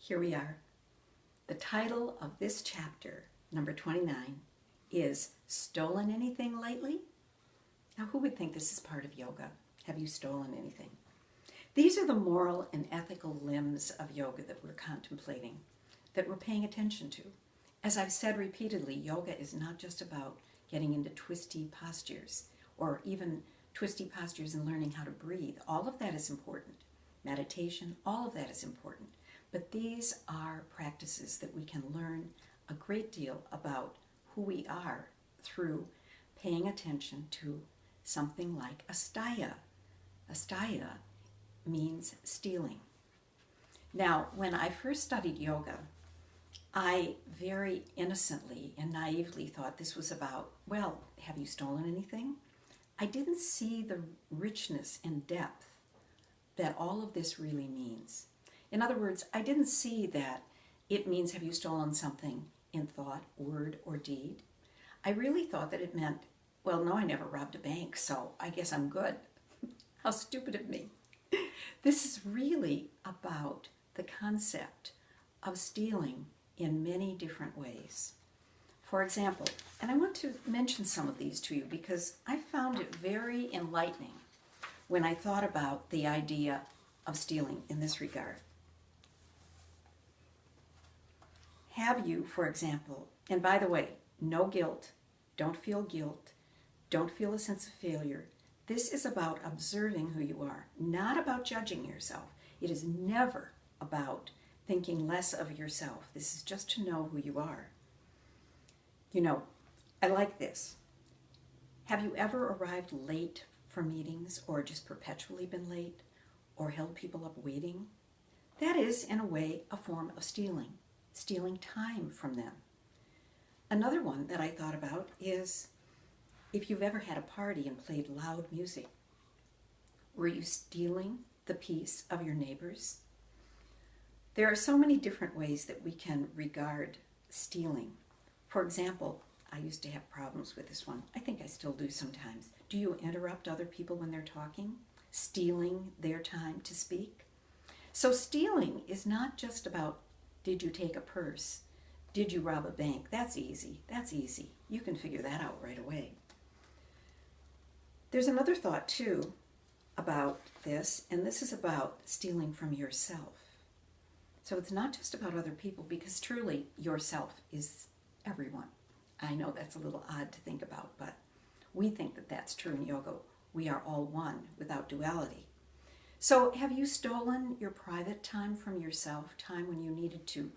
Here we are. The title of this chapter, number 29, is Stolen Anything Lately? Now, who would think this is part of yoga? Have you stolen anything? These are the moral and ethical limbs of yoga that we're contemplating, that we're paying attention to. As I've said repeatedly, yoga is not just about getting into twisty postures or even twisty postures and learning how to breathe. All of that is important. Meditation, all of that is important. But these are practices that we can learn a great deal about who we are through paying attention to something like asteya. Asteya means stealing. Now, when I first studied yoga, I very innocently and naively thought this was about, well, have you stolen anything? I didn't see the richness and depth that all of this really means. In other words, I didn't see that it means have you stolen something in thought, word, or deed. I really thought that it meant, well, no, I never robbed a bank, so I guess I'm good. How stupid of me. This is really about the concept of stealing in many different ways. For example, and I want to mention some of these to you because I found it very enlightening when I thought about the idea of stealing in this regard. Have you, for example, and by the way, no guilt, don't feel guilt, don't feel a sense of failure. This is about observing who you are, not about judging yourself. It is never about thinking less of yourself. This is just to know who you are. You know, I like this. Have you ever arrived late for meetings or just perpetually been late or held people up waiting? That is, in a way, a form of stealing time from them. Another one that I thought about is if you've ever had a party and played loud music, were you stealing the peace of your neighbors? There are so many different ways that we can regard stealing. For example, I used to have problems with this one. I think I still do sometimes. Do you interrupt other people when they're talking? Stealing their time to speak? So stealing is not just about, did you take a purse? Did you rob a bank? That's easy. That's easy. You can figure that out right away. There's another thought, too, about this, and this is about stealing from yourself. So it's not just about other people, because truly yourself is everyone. I know that's a little odd to think about, but we think that that's true in yoga. We are all one without duality. So have you stolen your private time from yourself, time when you needed to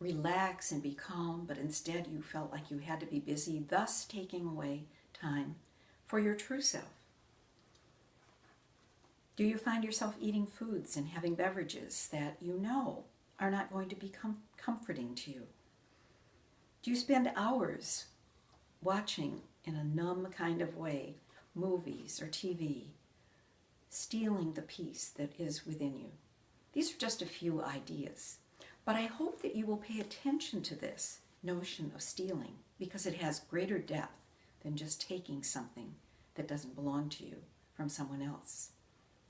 relax and be calm, but instead you felt like you had to be busy, thus taking away time for your true self? Do you find yourself eating foods and having beverages that you know are not going to be comforting to you? Do you spend hours watching in a numb kind of way movies or TV, stealing the peace that is within you? These are just a few ideas, but I hope that you will pay attention to this notion of stealing because it has greater depth than just taking something that doesn't belong to you from someone else.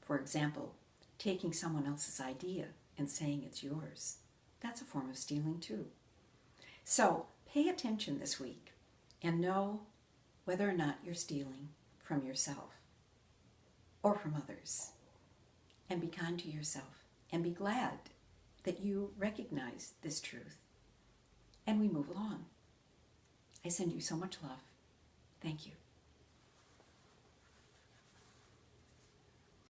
For example, taking someone else's idea and saying it's yours. That's a form of stealing too. So pay attention this week and know whether or not you're stealing from yourself or from others. And be kind to yourself and be glad that you recognize this truth. And we move along. I send you so much love. Thank you.